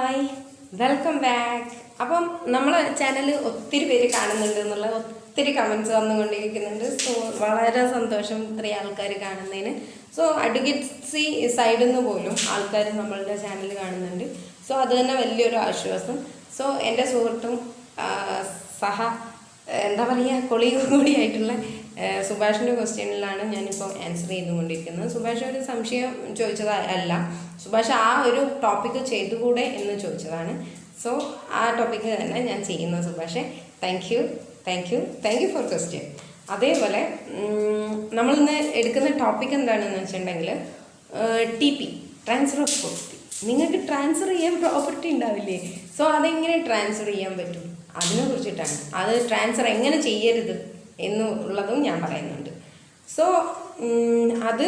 Hi, welcome back. അപ്പം നമ്മളെ channel ഒത്തിരി പേര് കാണുന്നുണ്ട് എന്നുള്ള ഒത്തിരി കമൻറ്റ്സ് വന്നുകൊണ്ടിരിക്കുന്നുണ്ട്. സോ വളരെ സന്തോഷം ഇത്രയും ആൾക്കാർ കാണുന്നതിന്. സോ അഡ്വക്കേറ്റ്സി സൈഡിൽ നിന്ന് പോലും ആൾക്കാർ നമ്മളുടെ ചാനൽ കാണുന്നുണ്ട്. സോ അത് തന്നെ വലിയൊരു ആശ്വാസം. സോ എൻ്റെ സുഹൃത്തും എന്താ പറയുക കൊളീഗും കൂടിയായിട്ടുള്ള സുഭാഷിൻ്റെ ക്വസ്റ്റ്യനിലാണ് ഞാനിപ്പോൾ ആൻസർ ചെയ്തുകൊണ്ടിരിക്കുന്നത്. സുഭാഷ് ഒരു സംശയം ചോദിച്ചതല്ല, സുഭാഷ് ആ ഒരു ടോപ്പിക്ക് ചെയ്തുകൂടെ എന്ന് ചോദിച്ചതാണ്. സോ ആ ടോപ്പിക്ക് തന്നെ ഞാൻ ചെയ്യുന്നു. സുഭാഷേ, താങ്ക് യു ഫോർ ക്വസ്റ്റ്യൻ. അതേപോലെ നമ്മളിന്ന് എടുക്കുന്ന ടോപ്പിക് എന്താണെന്ന് വെച്ചിട്ടുണ്ടെങ്കിൽ TP, ട്രാൻസ്ഫർ ഓഫ് പ്രോപ്പർട്ടി. നിങ്ങൾക്ക് ട്രാൻസ്ഫർ ചെയ്യാൻ പ്രോപ്പർട്ടി ഉണ്ടാവില്ലേ? സോ അതെങ്ങനെ ട്രാൻസ്ഫർ ചെയ്യാൻ പറ്റും അതിനെ കുറിച്ചിട്ടാണ്. അത് ട്രാൻസ്ഫർ എങ്ങനെ ചെയ്യരുത് എന്നുള്ളതും ഞാൻ പറയുന്നുണ്ട്. സോ അത്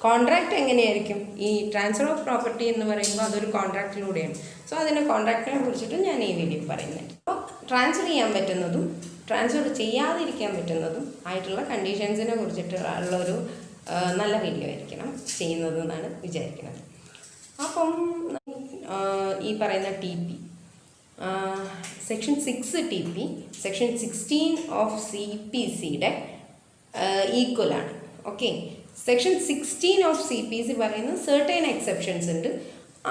കോൺട്രാക്റ്റ് എങ്ങനെയായിരിക്കും? ഈ ട്രാൻസ്ഫർ ഓഫ് പ്രോപ്പർട്ടി എന്ന് പറയുമ്പോൾ അതൊരു കോൺട്രാക്റ്റിലൂടെയാണ്. സോ അതിൻ്റെ കോൺട്രാക്റ്റിനെ കുറിച്ചിട്ട് ഞാൻ ഈ വീഡിയോ പറയുന്നുണ്ട്. അപ്പോൾ ട്രാൻസ്ഫർ ചെയ്യാൻ പറ്റുന്നതും ട്രാൻസ്ഫർ ചെയ്യാതിരിക്കാൻ പറ്റുന്നതും ആയിട്ടുള്ള കണ്ടീഷൻസിനെ കുറിച്ചിട്ടുള്ളൊരു നല്ല വീഡിയോ ആയിരിക്കണം ചെയ്യുന്നത് എന്നാണ് വിചാരിക്കുന്നത്. അപ്പം ഈ പറയുന്ന TP section 6 TP section 16 of CPCയുടെ ഈക്വലാണ്. ഓക്കെ, സെക്ഷൻ 16 ഓഫ് CPC പറയുന്ന സെർട്ടൈൻ എക്സെപ്ഷൻസ് ഉണ്ട്.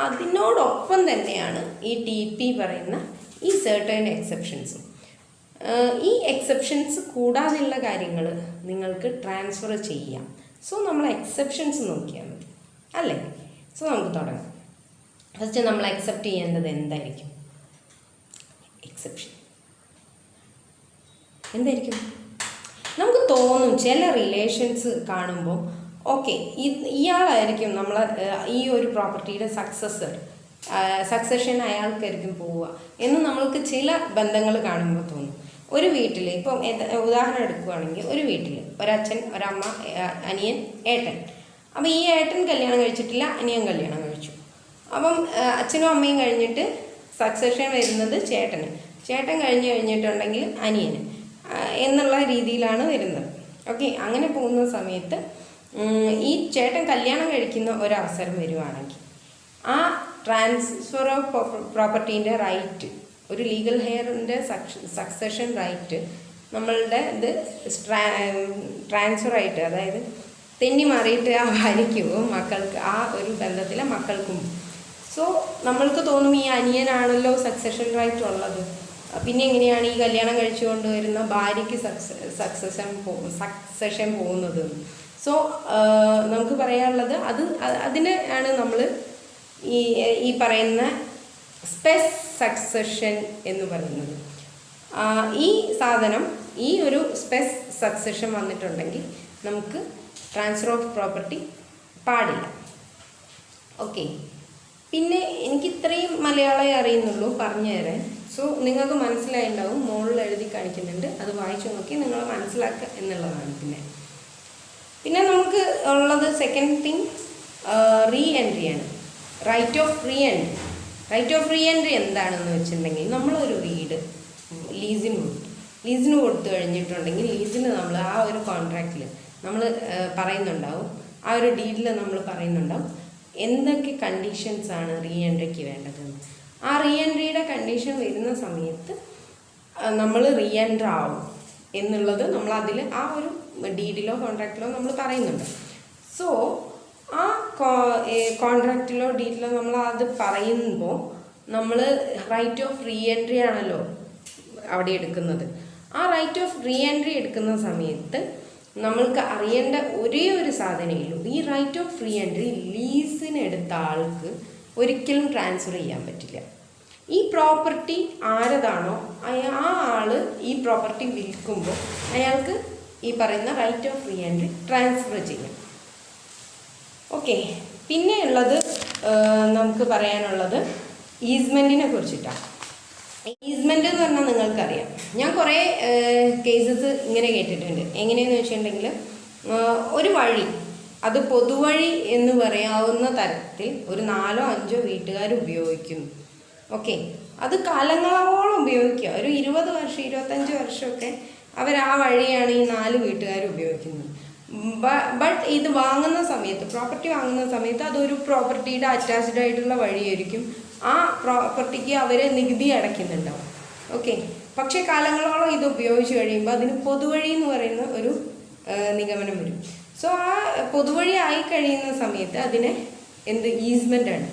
അതിനോടൊപ്പം തന്നെയാണ് ഈ TP പറയുന്ന ഈ സെർട്ടൈൻ എക്സെപ്ഷൻസും. ഈ എക്സെപ്ഷൻസ് കൂടാതെയുള്ള കാര്യങ്ങൾ നിങ്ങൾക്ക് ട്രാൻസ്ഫർ ചെയ്യാം. സോ നമ്മൾ എക്സെപ്ഷൻസ് നോക്കിയാൽ മതി അല്ലേ? സോ നമുക്ക് തുടങ്ങാം. ഫസ്റ്റ് നമ്മൾ അക്സെപ്റ്റ് ചെയ്യേണ്ടത് എന്തായിരിക്കും? എക്സെപ്ഷൻ എന്തായിരിക്കും? നമുക്ക് തോന്നും ചില റിലേഷൻസ് കാണുമ്പോൾ ഓക്കെ ഇയാളായിരിക്കും നമ്മളെ ഈ ഒരു പ്രോപ്പർട്ടിയുടെ സക്സഷൻ അയാൾക്കായിരിക്കും പോവുക എന്ന് നമ്മൾക്ക് ചില ബന്ധങ്ങൾ കാണുമ്പോൾ തോന്നും. ഒരു വീട്ടിൽ ഇപ്പം ഉദാഹരണം എടുക്കുകയാണെങ്കിൽ ഒരു വീട്ടിൽ ഒരച്ഛൻ, ഒരമ്മ, അനിയൻ, ഏട്ടൻ. അപ്പം ഈ ഏട്ടൻ കല്യാണം കഴിച്ചിട്ടില്ല, അനിയൻ കല്യാണം കഴിച്ചു. അപ്പം അച്ഛനും അമ്മയും കഴിഞ്ഞിട്ട് സക്സഷൻ വരുന്നത് ചേട്ടന്, ചേട്ടൻ കഴിഞ്ഞിട്ടുണ്ടെങ്കിൽ അനിയന് എന്നുള്ള രീതിയിലാണ് വരുന്നത്. ഓക്കെ, അങ്ങനെ പോകുന്ന സമയത്ത് ഈ ചേട്ടൻ കല്യാണം കഴിക്കുന്ന ഒരവസരം വരുവാണെങ്കിൽ ആ ട്രാൻസ്ഫർ ഓഫ് പ്രോപ്പർട്ടീൻ്റെ റൈറ്റ്, ഒരു ലീഗൽ ഹെയറിൻ്റെ സക്സഷൻ റൈറ്റ് നമ്മളുടെ ഇത് ട്രാൻസ്ഫർ ആയിട്ട്, അതായത് തെന്നി മാറിയിട്ട് ആ ഭാര്യയ്ക്കും മക്കൾക്ക്, ആ ഒരു ബന്ധത്തിലെ മക്കൾക്കും. സോ നമ്മൾക്ക് തോന്നും ഈ അനിയനാണല്ലോ സക്സഷൻ റൈറ്റ് ഉള്ളത്, പിന്നെ എങ്ങനെയാണ് ഈ കല്യാണം കഴിച്ചുകൊണ്ട് വരുന്ന ഭാര്യയ്ക്ക് സക്സഷൻ പോകുന്നത്? സോ നമുക്ക് പറയാനുള്ളത് അതിനെയാണ് നമ്മൾ ഈ പറയുന്ന സ്പെസ് സക്സഷൻ എന്ന് പറയുന്നത്. ഈ സാധനം, ഈ ഒരു സ്പെസ് സക്സഷൻ വന്നിട്ടുണ്ടെങ്കിൽ നമുക്ക് ട്രാൻസ്ഫർ ഓഫ് പ്രോപ്പർട്ടി പാടില്ല. ഓക്കെ, പിന്നെ എനിക്ക് ഇത്രയും മലയാളമേ അറിയുന്നുള്ളൂ പറഞ്ഞു തരാൻ. സോ നിങ്ങൾക്ക് മനസ്സിലായിട്ടുണ്ടാവും, മുകളിൽ എഴുതി കാണിക്കുന്നുണ്ട്, അത് വായിച്ചു നോക്കി നിങ്ങൾ മനസ്സിലാക്കുക എന്നുള്ളതാണ്. പിന്നെ നമുക്ക് ഉള്ളത് സെക്കൻഡ് തിങ് റീ എൻട്രിയാണ്. റൈറ്റ് ഓഫ് റീ എൻട്രി എന്താണെന്ന് വെച്ചിട്ടുണ്ടെങ്കിൽ നമ്മളൊരു വീട് ലീസിന് കൊടുത്തു കഴിഞ്ഞിട്ടുണ്ടെങ്കിൽ ലീസിന് നമ്മൾ ആ ഒരു കോൺട്രാക്റ്റിൽ നമ്മൾ പറയുന്നുണ്ടാവും, ആ ഒരു ഡീഡിൽ നമ്മൾ പറയുന്നുണ്ടാവും എന്തൊക്കെ കണ്ടീഷൻസാണ് റീ എൻട്രിക്ക് വേണ്ടതെന്ന്. ആ റീ എൻട്രിയുടെ കണ്ടീഷൻ വരുന്ന സമയത്ത് നമ്മൾ റീ എൻട്രി ആവും എന്നുള്ളത് നമ്മൾ അതിൽ ആ ഒരു ഡീഡിലോ കോൺട്രാക്റ്റിലോ നമ്മൾ പറയുന്നുണ്ട്. സോ ആ കോൺട്രാക്റ്റിലോ ഡീഡിലോ നമ്മൾ അത് പറയുമ്പോൾ നമ്മൾ റൈറ്റ് ഓഫ് റീ എൻട്രി ആണല്ലോ അവിടെ എടുക്കുന്നത്. ആ റൈറ്റ് ഓഫ് റീ എൻട്രി എടുക്കുന്ന സമയത്ത് നമ്മൾക്ക് അറിയേണ്ട ഒരേ ഒരു സാധനമേ ഉള്ളൂ, ഈ റൈറ്റ് ഓഫ് റീ എൻട്രി ലീസിനെടുത്ത ആൾക്ക് ഒരിക്കലും ട്രാൻസ്ഫർ ചെയ്യാൻ പറ്റില്ല. ഈ പ്രോപ്പർട്ടി ആരതാണോ ആ ആൾ ഈ പ്രോപ്പർട്ടി വിൽക്കുമ്പോൾ അയാൾക്ക് ഈ പറയുന്ന write of re entry transfer ചെയ്യും. ഓക്കെ, പിന്നെ ഉള്ളത് നമുക്ക് പറയാനുള്ളത് ഈസ്മെൻറ്റിനെ കുറിച്ചിട്ടാണ്. ഈസ്മെൻ്റ് എന്ന് പറഞ്ഞാൽ നിങ്ങൾക്കറിയാം, ഞാൻ കുറേ കേസസ് ഇങ്ങനെ കേട്ടിട്ടുണ്ട്. എങ്ങനെയെന്ന് വെച്ചിട്ടുണ്ടെങ്കിൽ ഒരു വഴി, അത് പൊതുവഴി എന്ന് പറയാവുന്ന തരത്തിൽ ഒരു 4-5 വീട്ടുകാർ ഉപയോഗിക്കുന്നു. ഓക്കെ, അത് കാലങ്ങളോളം ഉപയോഗിക്കുക, ഒരു 20 വർഷം 25 വർഷമൊക്കെ അവർ ആ വഴിയാണ് ഈ 4 വീട്ടുകാർ ഉപയോഗിക്കുന്നത്. ബട്ട് ഇത് വാങ്ങുന്ന സമയത്ത്, പ്രോപ്പർട്ടി വാങ്ങുന്ന സമയത്ത് അതൊരു പ്രോപ്പർട്ടിയുടെ അറ്റാച്ച്ഡ് ആയിട്ടുള്ള വഴിയായിരിക്കും. ആ പ്രോപ്പർട്ടിക്ക് അവർ നികുതി അടയ്ക്കുന്നുണ്ടാവും. ഓക്കെ, പക്ഷേ കാലങ്ങളോളം ഇത് ഉപയോഗിച്ച് കഴിയുമ്പോൾ അതിന് പൊതുവഴി എന്ന് പറയുന്ന ഒരു നിഗമനം വരും. സോ ആ പൊതുവഴി ആയി കഴിയുന്ന സമയത്ത് അതിനെ ഈസ്മെൻ്റാണ്,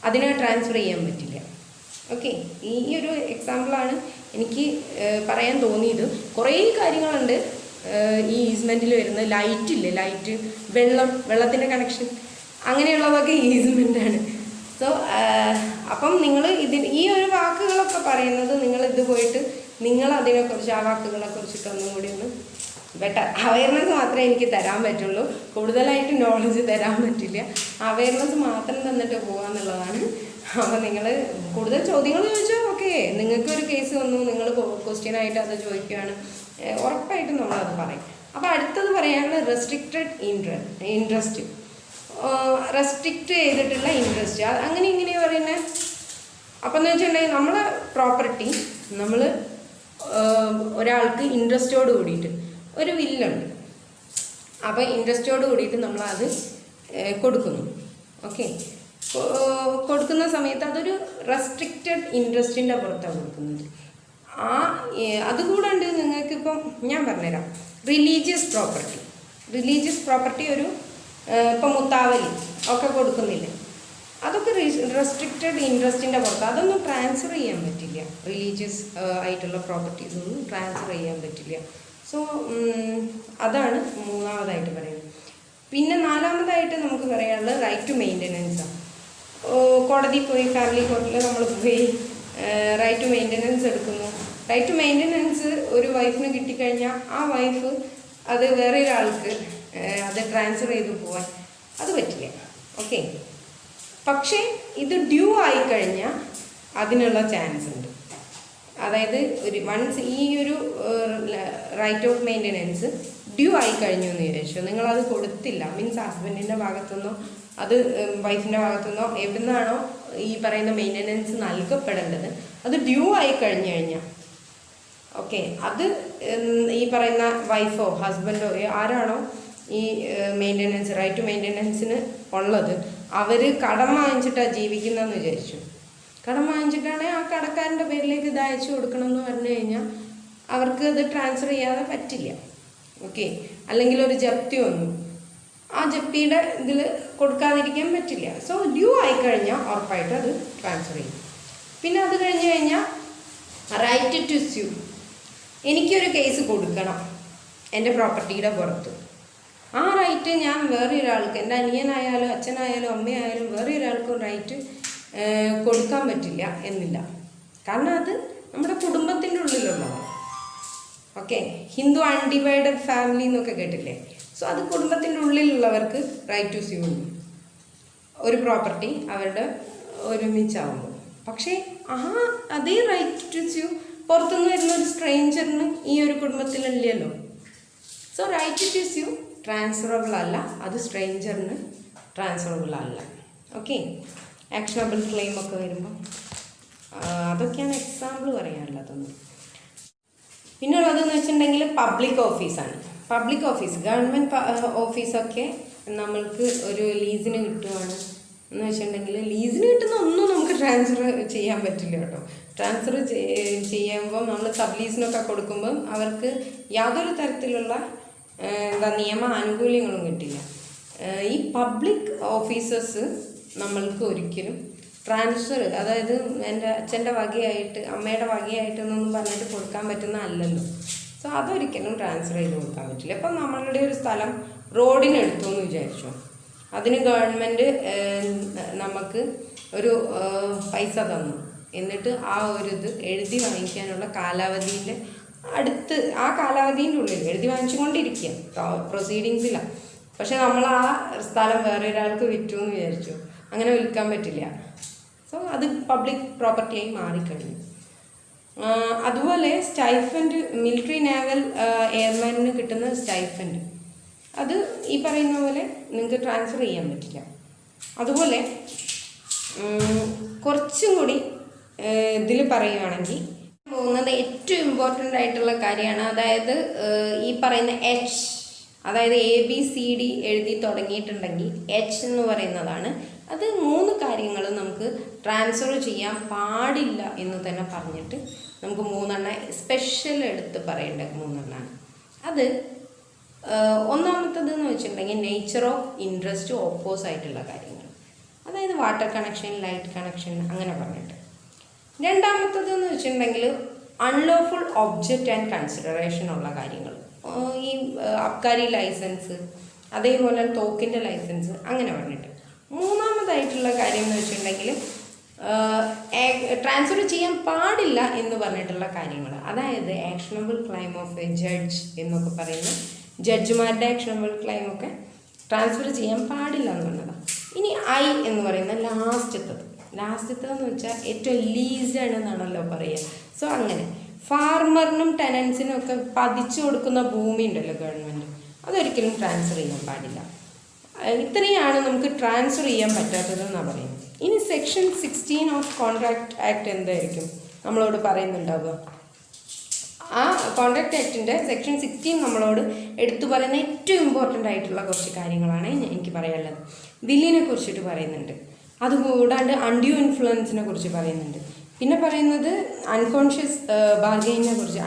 അതിനെ ട്രാൻസ്ഫർ ചെയ്യാൻ പറ്റില്ല. ഓക്കെ, ഈ ഒരു എക്സാമ്പിളാണ് എനിക്ക് പറയാൻ തോന്നിയത്. കുറേ കാര്യങ്ങളുണ്ട് ഈ ഈസ്മെൻറ്റിൽ വരുന്നത്. ലൈറ്റ്, വെള്ളത്തിൻ്റെ കണക്ഷൻ, അങ്ങനെയുള്ളതൊക്കെ ഈസ്മെൻ്റാണ്. സോ അപ്പം നിങ്ങൾ ഈ ഒരു വാക്കുകളൊക്കെ പറയുന്നത് ഇത് പോയിട്ട് നിങ്ങൾ അതിനെക്കുറിച്ച് ആ വാക്കുകളെക്കുറിച്ചിട്ട് ഒന്നും കൂടി ഒന്ന് ബെറ്റർ അവയർനെസ് മാത്രമേ എനിക്ക് തരാൻ പറ്റുള്ളൂ. കൂടുതലായിട്ട് നോളജ് തരാൻ പറ്റില്ല. അവയർനെസ് മാത്രം തന്നിട്ട് പോകാമെന്നുള്ളതാണ്. അപ്പോൾ നിങ്ങൾ കൂടുതൽ ചോദ്യങ്ങൾ ചോദിച്ചാൽ ഓക്കെ, നിങ്ങൾക്കൊരു കേസ് വന്നു, നിങ്ങൾ ക്വസ്റ്റ്യനായിട്ട് അത് ചോദിക്കുകയാണ്, ഉറപ്പായിട്ടും നമ്മളത് പറയും. അപ്പോൾ അടുത്തത് പറയാനുള്ളത് റെസ്ട്രിക്റ്റഡ് ഇൻട്രസ്റ്റ്. റെസ്ട്രിക്റ്റ് ചെയ്തിട്ടുള്ള ഇൻട്രസ്റ്റ്, അങ്ങനെ ഇങ്ങനെ പറയുന്നത്. അപ്പം എന്ന് വെച്ചിട്ടുണ്ടെങ്കിൽ നമ്മളെ പ്രോപ്പർട്ടി നമ്മൾ ഒരാൾക്ക് ഇൻട്രസ്റ്റോട് കൂടിയിട്ട് ഒരു വില്ലുണ്ട്. അപ്പോൾ ഇൻട്രസ്റ്റോട് കൂടിയിട്ട് നമ്മളത് കൊടുക്കുന്നു. ഓക്കെ, കൊടുക്കുന്ന സമയത്ത് അതൊരു റെസ്ട്രിക്റ്റഡ് ഇൻട്രസ്റ്റിൻ്റെ പുറത്താണ് കൊടുക്കുന്നത്. അതുകൂടാണ്ട് നിങ്ങൾക്കിപ്പം ഞാൻ പറഞ്ഞുതരാം, റിലീജിയസ് പ്രോപ്പർട്ടി ഒരു ഇപ്പം മുത്താവലി ഒക്കെ കൊടുക്കുന്നില്ല, അതൊക്കെ റെസ്ട്രിക്റ്റഡ് ഇൻട്രസ്റ്റിൻ്റെ പുറത്ത്. അതൊന്നും ട്രാൻസ്ഫർ ചെയ്യാൻ പറ്റില്ല. റിലീജിയസ് ആയിട്ടുള്ള പ്രോപ്പർട്ടീസൊന്നും ട്രാൻസ്ഫർ ചെയ്യാൻ പറ്റില്ല. സോ അതാണ് മൂന്നാമതായിട്ട് പറയുന്നത്. പിന്നെ നാലാമതായിട്ട് നമുക്ക് പറയാനുള്ളത് റൈറ്റ് ടു മെയിൻ്റനൻസാണ്. കോടതി പോയി, ഫാമിലി കോർട്ടിൽ നമ്മൾ പോയി റൈറ്റ് ടു മെയിൻ്റനൻസ് എടുക്കുന്നു. റൈറ്റ് ടു മെയിൻ്റനൻസ് ഒരു വൈഫിന് കിട്ടിക്കഴിഞ്ഞാൽ ആ വൈഫ് അത് വേറെ ഒരാൾക്ക് അത് ട്രാൻസ്ഫർ ചെയ്ത് പോകാൻ അത് പറ്റില്ല. ഓക്കെ, പക്ഷേ ഇത് ഡ്യൂ ആയിക്കഴിഞ്ഞാൽ അതിനുള്ള ചാൻസ് ഉണ്ട്. അതായത് വൺസ് ഈ ഒരു റൈറ്റ് ഓഫ് മെയിൻ്റനൻസ് ഡ്യൂ ആയിക്കഴിഞ്ഞു എന്ന് വിചാരിച്ചു, നിങ്ങളത് കൊടുത്തില്ല, മീൻസ് ഹസ്ബൻഡിൻ്റെ ഭാഗത്തുനിന്നോ അത് വൈഫിൻ്റെ ഭാഗത്തുനിന്നോ എവിടുന്നാണോ ഈ പറയുന്ന മെയിൻ്റനൻസ് നൽകപ്പെടേണ്ടത് അത് ഡ്യൂ ആയി കഴിഞ്ഞാൽ ഓക്കെ, അത് ഈ പറയുന്ന വൈഫോ ഹസ്ബൻഡോ ആരാണോ ഈ മെയിൻ്റനൻസ് റൈറ്റ് ടു മെയിൻ്റനൻസിന് ഉള്ളത്, അവർ കടം വാങ്ങിച്ചിട്ടാണ് ജീവിക്കുന്നതെന്ന് വിചാരിച്ചു. കടം വാങ്ങിച്ചിട്ടാണെങ്കിൽ ആ കടക്കാരൻ്റെ പേരിലേക്ക് ഇത് അയച്ചു കൊടുക്കണം എന്ന് പറഞ്ഞു കഴിഞ്ഞാൽ അവർക്ക് അത് ട്രാൻസ്ഫർ ചെയ്യാതെ പറ്റില്ല. ഓക്കെ, അല്ലെങ്കിൽ ഒരു ജപ്തി വന്നു, ആ ജപ്തിയുടെ ഇതിൽ കൊടുക്കാതിരിക്കാൻ പറ്റില്ല. സോ ഡ്യൂ ആയിക്കഴിഞ്ഞാൽ ഉറപ്പായിട്ട് അത് ട്രാൻസ്ഫർ ചെയ്യും. പിന്നെ അത് കഴിഞ്ഞ് കഴിഞ്ഞാൽ റൈറ്റ് ടു സ്യൂ. എനിക്കൊരു കേസ് കൊടുക്കണം എൻ്റെ പ്രോപ്പർട്ടിയുടെ പുറത്ത്. ആ റൈറ്റ് ഞാൻ വേറെ ഒരാൾക്ക്, എൻ്റെ അനിയനായാലും അച്ഛനായാലും അമ്മയായാലും വേറെ ഒരാൾക്കും റൈറ്റ് കൊടുക്കാൻ പറ്റില്ല എന്നില്ല. കാരണം അത് നമ്മുടെ കുടുംബത്തിൻ്റെ ഉള്ളിലുള്ളതാണ്. ഓക്കെ, ഹിന്ദു അൺഡിവൈഡഡ് ഫാമിലി എന്നൊക്കെ കേട്ടില്ലേ? സോ അത് കുടുംബത്തിൻ്റെ ഉള്ളിലുള്ളവർക്ക് റൈറ്റ് ടു സ്യൂ ഉണ്ട്, ഒരു പ്രോപ്പർട്ടി അവരുടെ ഒരുമിച്ചാവുമ്പോൾ. പക്ഷേ അതേ റൈറ്റ് ടു സ്യൂ പുറത്തുനിന്ന് വരുന്ന ഒരു സ്ട്രേഞ്ചറിന് ഈ ഒരു കുടുംബത്തിലില്ലല്ലോ. So right to sue transferable അല്ല, അത് സ്ട്രേഞ്ചറിന് ട്രാൻസ്ഫറബിൾ അല്ല. ഓക്കെ, ആക്ഷനബിൾ ക്ലെയിം ഒക്കെ വരുമ്പോൾ അതൊക്കെയാണ് എക്സാമ്പിൾ പറയാനുള്ളതൊന്നും. പിന്നെ ഉള്ളതെന്ന് വെച്ചിട്ടുണ്ടെങ്കിൽ പബ്ലിക് ഓഫീസാണ്. പബ്ലിക് ഓഫീസ്, ഗവൺമെൻറ് ഓഫീസൊക്കെ നമ്മൾക്ക് ഒരു ലീസിന് കിട്ടുവാണ് എന്ന് വെച്ചിട്ടുണ്ടെങ്കിൽ ലീസിന് കിട്ടുന്ന ഒന്നും നമുക്ക് ട്രാൻസ്ഫർ ചെയ്യാൻ പറ്റില്ല കേട്ടോ. ട്രാൻസ്ഫർ ചെയ്യുമ്പോൾ നമ്മൾ സബ് ലീസിനൊക്കെ കൊടുക്കുമ്പം അവർക്ക് യാതൊരു തരത്തിലുള്ള നിയമ ആനുകൂല്യങ്ങളും കിട്ടില്ല. ഈ പബ്ലിക് ഓഫീസേഴ്സ് നമ്മൾക്ക് ഒരിക്കലും ട്രാൻസ്ഫർ, അതായത് എൻ്റെ അച്ഛൻ്റെ വകയായിട്ട് അമ്മയുടെ വകയായിട്ടെന്നൊന്നും പറഞ്ഞിട്ട് കൊടുക്കാൻ പറ്റുന്ന അല്ലല്ലോ. സോ അതൊരിക്കലും ട്രാൻസ്ഫർ ചെയ്ത് കൊടുക്കാൻ പറ്റില്ല. ഇപ്പം നമ്മളുടെ ഒരു സ്ഥലം റോഡിനെടുത്തു എന്ന് വിചാരിച്ചു, അതിന് ഗവൺമെൻറ് നമുക്ക് ഒരു പൈസ തന്നു, എന്നിട്ട് ആ ഒരു ഇത് എഴുതി വാങ്ങിക്കാനുള്ള കാലാവധീൻ്റെ അടുത്ത്, ആ കാലാവധീൻ്റെ ഉള്ളിൽ എഴുതി വാങ്ങിച്ചുകൊണ്ടിരിക്കുക, പ്രൊസീഡിങ്സിലാണ്. പക്ഷെ നമ്മൾ ആ സ്ഥലം വേറെ ഒരാൾക്ക് വിറ്റു എന്ന് വിചാരിച്ചു, അങ്ങനെ വിൽക്കാൻ പറ്റില്ല. സോ അത് പബ്ലിക് പ്രോപ്പർട്ടിയായി മാറിക്കഴിഞ്ഞു. അതുപോലെ സ്റ്റൈഫൻഡ്, മിലിറ്ററി നാവൽ എയർമാനിന് കിട്ടുന്ന സ്റ്റൈഫൻഡ്, അത് ഈ പറയുന്ന പോലെ നിങ്ങൾക്ക് ട്രാൻസ്ഫർ ചെയ്യാൻ പറ്റില്ല. അതുപോലെ കുറച്ചും കൂടി ഇതിൽ പറയുകയാണെങ്കിൽ പോകുന്നത് ഏറ്റവും ഇമ്പോർട്ടൻ്റ് ആയിട്ടുള്ള കാര്യമാണ്. അതായത് ഈ പറയുന്ന അതായത് ABCD എഴുതി തുടങ്ങിയിട്ടുണ്ടെങ്കിൽ H എന്ന് പറയുന്നതാണ്. അത് 3 കാര്യങ്ങൾ നമുക്ക് ട്രാൻസ്ഫർ ചെയ്യാൻ പാടില്ല എന്ന് തന്നെ പറഞ്ഞിട്ട് നമുക്ക് 3 സ്പെഷ്യൽ എടുത്ത് പറയേണ്ട 3 അത് ഒന്നാമത്തത് എന്ന് വെച്ചിട്ടുണ്ടെങ്കിൽ നേച്ചർ ഓഫ് ഇൻട്രസ്റ്റ് ഓപ്പോസ് ആയിട്ടുള്ള കാര്യങ്ങൾ, അതായത് വാട്ടർ കണക്ഷൻ, ലൈറ്റ് കണക്ഷൻ അങ്ങനെ പറഞ്ഞിട്ട്. രണ്ടാമത്തത് എന്ന് വെച്ചിട്ടുണ്ടെങ്കിൽ അൺലോഫുൾ ഒബ്ജക്റ്റ് ആൻഡ് കൺസിഡറേഷൻ ഉള്ള കാര്യങ്ങൾ, ഈ അബ്കാരി ലൈസൻസ്, അതേപോലെ തോക്കിൻ്റെ ലൈസൻസ് അങ്ങനെ പറഞ്ഞിട്ട്. മൂന്നാമതായിട്ടുള്ള കാര്യം എന്ന് വെച്ചിട്ടുണ്ടെങ്കിൽ ട്രാൻസ്ഫർ ചെയ്യാൻ പാടില്ല എന്ന് പറഞ്ഞിട്ടുള്ള കാര്യങ്ങൾ, അതായത് actionable claim of A judge എന്നൊക്കെ പറയുന്ന ജഡ്ജിമാരുടെ ആക്ഷണബിൾ ക്ലെയിം ഒക്കെ ട്രാൻസ്ഫർ ചെയ്യാൻ പാടില്ല എന്ന് പറഞ്ഞതാണ്. ഇനി I എന്ന് പറയുന്ന ലാസ്റ്റത്തതെന്ന് വെച്ചാൽ ഏറ്റവും ലീസാണ് എന്നാണല്ലോ പറയുക. സോ അങ്ങനെ ഫാർമറിനും ടെനൻസിനും ഒക്കെ പതിച്ചു കൊടുക്കുന്ന ഭൂമി ഉണ്ടല്ലോ ഗവൺമെൻറ്, അതൊരിക്കലും ട്രാൻസ്ഫർ ചെയ്യാൻ പാടില്ല. ഇത്രയാണ് നമുക്ക് ട്രാൻസ്ഫർ ചെയ്യാൻ പറ്റാത്തതെന്നാണ് പറയുന്നത്. ഇനി സെക്ഷൻ 16 ഓഫ് കോൺട്രാക്ട് ആക്ട് എന്തായിരിക്കും നമ്മളോട് പറയുന്നുണ്ടാവുക? ആ കോൺട്രാക്ട് ആക്ടിൻ്റെ സെക്ഷൻ 16 നമ്മളോട് എടുത്തു പറയുന്ന ഏറ്റവും ഇമ്പോർട്ടൻ്റ് ആയിട്ടുള്ള കുറച്ച് കാര്യങ്ങളാണ് എനിക്ക് പറയാനുള്ളത്. വില്ലിനെ കുറിച്ചിട്ട് പറയുന്നുണ്ട്, അതുകൂടാണ്ട് അൺഡ്യൂ ഇൻഫ്ലുവൻസിനെ കുറിച്ച് പറയുന്നുണ്ട്, പിന്നെ പറയുന്നത് അൺകോൺഷ്യസ് ബാർഗെയിനെ കുറിച്ച്,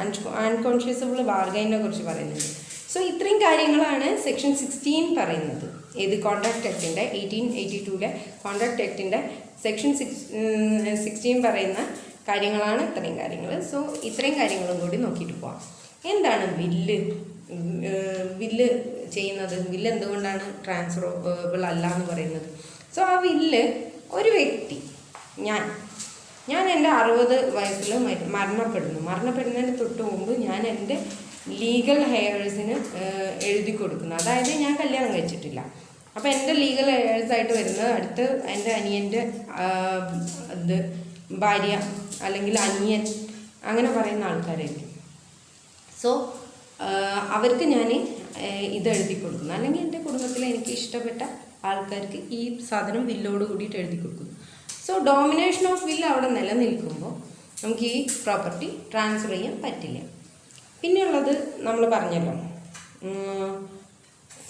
അൺകോൺഷ്യസബിൾ ബാർഗെയിനെ കുറിച്ച് പറയുന്നുണ്ട്. സോ ഇത്രയും കാര്യങ്ങളാണ് സെക്ഷൻ 16 പറയുന്നത്. ഏത് കോൺട്രാക്ട് ആക്ടിൻ്റെ 1882 കോൺട്രാക്ട് ആക്ടിൻ്റെ സെക്ഷൻ 16 പറയുന്ന കാര്യങ്ങളാണ് ഇത്രയും കാര്യങ്ങൾ. സോ ഇത്രയും കാര്യങ്ങളും കൂടി നോക്കിയിട്ട് പോവാം. എന്താണ് വില്ല് ചെയ്യുന്നത്? വില്ല് എന്തുകൊണ്ടാണ് ട്രാൻസ്ഫറബിൾ അല്ല എന്ന് പറയുന്നത്? സോ ആ വില്ല് ഒരു വ്യക്തി, ഞാൻ എൻ്റെ 60 വയസ്സിൽ മരണപ്പെടുന്നതിന് തൊട്ട് മുമ്പ് ഞാൻ എൻ്റെ ലീഗൽ ഹെയർസിന് എഴുതി കൊടുക്കുന്നു. അതായത് ഞാൻ കല്യാണം കഴിച്ചിട്ടില്ല. അപ്പോൾ എൻ്റെ ലീഗൽ ഹെയർസായിട്ട് വരുന്നത് അടുത്ത് എൻ്റെ അനിയൻ്റെ ഭാര്യ അല്ലെങ്കിൽ അനിയൻ അങ്ങനെ പറയുന്ന ആൾക്കാരായിരിക്കും. സോ അവർക്ക് ഞാൻ ഇത് എഴുതി കൊടുക്കുന്നു, അല്ലെങ്കിൽ എൻ്റെ കുടുംബത്തിൽ എനിക്ക് ഇഷ്ടപ്പെട്ട ആൾക്കാർക്ക് ഈ സാധനം വില്ലോട് കൂടിയിട്ട് എഴുതി കൊടുക്കുന്നു. സോ ഡോമിനേഷൻ ഓഫ് വില്ല് അവിടെ നിലനിൽക്കുമ്പോൾ നമുക്ക് ഈ പ്രോപ്പർട്ടി ട്രാൻസ്ഫർ ചെയ്യാൻ പറ്റില്ല. പിന്നെയുള്ളത് നമ്മൾ പറഞ്ഞല്ലോ,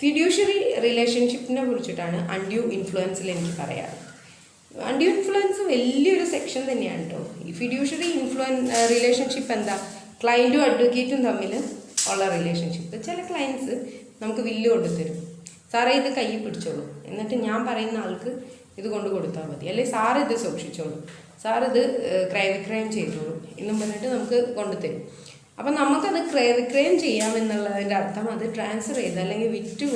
ഫിഡ്യൂഷ്യറി റിലേഷൻഷിപ്പിനെ കുറിച്ചിട്ടാണ് അൺഡ്യൂ ഇൻഫ്ലുവൻസിൽ എനിക്ക് പറയാറ്. അൺഡ്യൂ ഇൻഫ്ലുവൻസ് വലിയൊരു സെക്ഷൻ തന്നെയാണ് കേട്ടോ. ഈ ഫിഡ്യൂഷ്യറി റിലേഷൻഷിപ്പ് എന്താ? ക്ലയൻറ്റും അഡ്വക്കേറ്റും തമ്മിൽ ഉള്ള റിലേഷൻഷിപ്പ്. ചില ക്ലയൻസ് നമുക്ക് വില്ല് കൊണ്ടുതരും, സാറേ ഇത് കയ്യിൽ പിടിച്ചോളൂ, എന്നിട്ട് ഞാൻ പറയുന്ന ആൾക്ക് ഇത് കൊണ്ട് കൊടുത്താൽ മതി, അല്ലെങ്കിൽ സാറ് ഇത് സൂക്ഷിച്ചോളൂ, സാറിത് ക്രയവിക്രയം ചെയ്തോളൂ എന്നും പറഞ്ഞിട്ട് നമുക്ക് കൊണ്ടുതരും. അപ്പം നമുക്കത് ക്രയവിക്രയം ചെയ്യാമെന്നുള്ളതിൻ്റെ അർത്ഥം അത് ട്രാൻസ്ഫർ ചെയ്ത് അല്ലെങ്കിൽ വിറ്റ്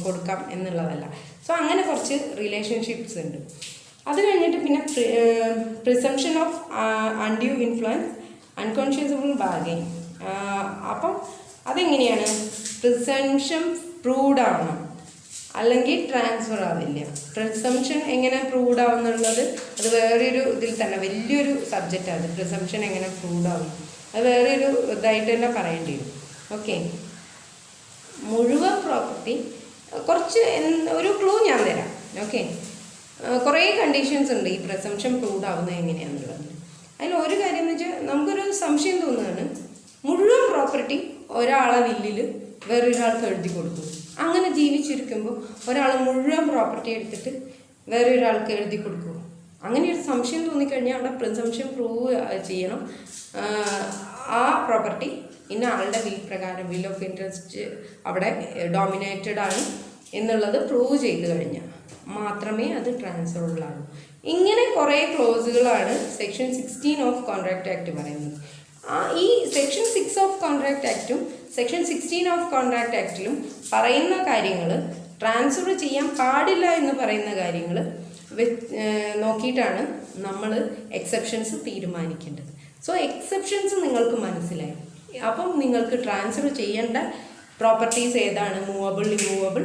കൊടുക്കാം എന്നുള്ളതല്ല. സോ അങ്ങനെ കുറച്ച് റിലേഷൻഷിപ്സ് ഉണ്ട്. അത് കഴിഞ്ഞിട്ട് പിന്നെ presumption of undue influence, unconscionable bargain. അപ്പം അതെങ്ങനെയാണ്? പ്രിസംഷൻ പ്രൂവ്ഡ് ആവണം, അല്ലെങ്കിൽ ട്രാൻസ്ഫർ ആവില്ല. പ്രിസംഷൻ എങ്ങനെ പ്രൂവ്ഡ് ആവുന്നുള്ളത് അത് വേറൊരു ഇതിൽ തന്നെ വലിയൊരു സബ്ജക്റ്റാണ്. പ്രിസംഷൻ എങ്ങനെ പ്രൂവ്ഡ് ആവും അത് വേറൊരു ഇതായിട്ട് തന്നെ പറയേണ്ടി വരും. ഓക്കെ, മുഴുവൻ പ്രോപ്പർട്ടി കുറച്ച് ഒരു ക്ലൂ ഞാൻ തരാം. ഓക്കെ, കുറേ കണ്ടീഷൻസ് ഉണ്ട് ഈ പ്രിസംഷൻ പ്രൂവ്ഡ് ആവുന്നത് എങ്ങനെയാണെന്നുള്ളത്. അതിൽ ഒരു കാര്യം എന്ന് വെച്ചാൽ നമുക്കൊരു സംശയം തോന്നുകയാണ്, മുഴുവൻ പ്രോപ്പർട്ടി ഒരാളെ വില്ലിൽ വേറൊരാൾക്ക് എഴുതി കൊടുക്കും. അങ്ങനെ ജീവിച്ചിരിക്കുമ്പോൾ ഒരാൾ മുഴുവൻ പ്രോപ്പർട്ടി എടുത്തിട്ട് വേറൊരാൾക്ക് എഴുതി കൊടുക്കുമോ? അങ്ങനെ ഒരു സംശയം തോന്നിക്കഴിഞ്ഞാൽ അവിടെ പ്രിസംഷൻ പ്രൂവ് ചെയ്യണം. ആ പ്രോപ്പർട്ടി ഇന്ന ആളുടെ വിൽ പ്രകാരം, വിൽ ഓഫ് ഇൻട്രസ്റ്റ് അവിടെ ഡോമിനേറ്റഡ് ആണ് എന്നുള്ളത് പ്രൂവ് ചെയ്ത് കഴിഞ്ഞാൽ മാത്രമേ അത് ട്രാൻസ്ഫറബിൾ ആകൂ. ഇങ്ങനെ കുറേ ക്ലോസുകളാണ് സെക്ഷൻ 16 ഓഫ് കോൺട്രാക്ട് ആക്ട് പറയുന്നത്. ഈ സെക്ഷൻ 6 ഓഫ് കോൺട്രാക്ട് ആക്റ്റും സെക്ഷൻ 16 ഓഫ് കോൺട്രാക്ട് ആക്റ്റിലും പറയുന്ന കാര്യങ്ങൾ, ട്രാൻസ്ഫർ ചെയ്യാൻ പാടില്ല എന്ന് പറയുന്ന കാര്യങ്ങൾ നോക്കിയിട്ടാണ് നമ്മൾ എക്സെപ്ഷൻസ് തീരുമാനിക്കേണ്ടത്. സോ എക്സെപ്ഷൻസ് നിങ്ങൾക്ക് മനസ്സിലായി. അപ്പം നിങ്ങൾക്ക് ട്രാൻസ്ഫർ ചെയ്യേണ്ട പ്രോപ്പർട്ടീസ് ഏതാണ്, മൂവബിൾ ഇമ്മൂവബിൾ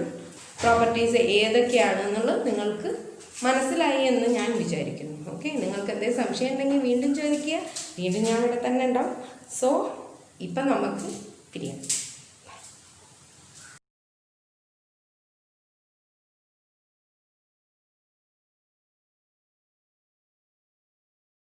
പ്രോപ്പർട്ടീസ് ഏതൊക്കെയാണെന്നുള്ളത് നിങ്ങൾക്ക് മനസ്സിലായി എന്ന് ഞാൻ വിചാരിക്കുന്നു. ഓക്കെ, നിങ്ങൾക്ക് എന്തെങ്കിലും സംശയം ഉണ്ടെങ്കിൽ വീണ്ടും ചോദിക്കുക, വീണ്ടും ഞാൻ ഇവിടെ തന്നെ ഉണ്ടാവും. സോ ഇപ്പം നമുക്ക് പിരിയാം.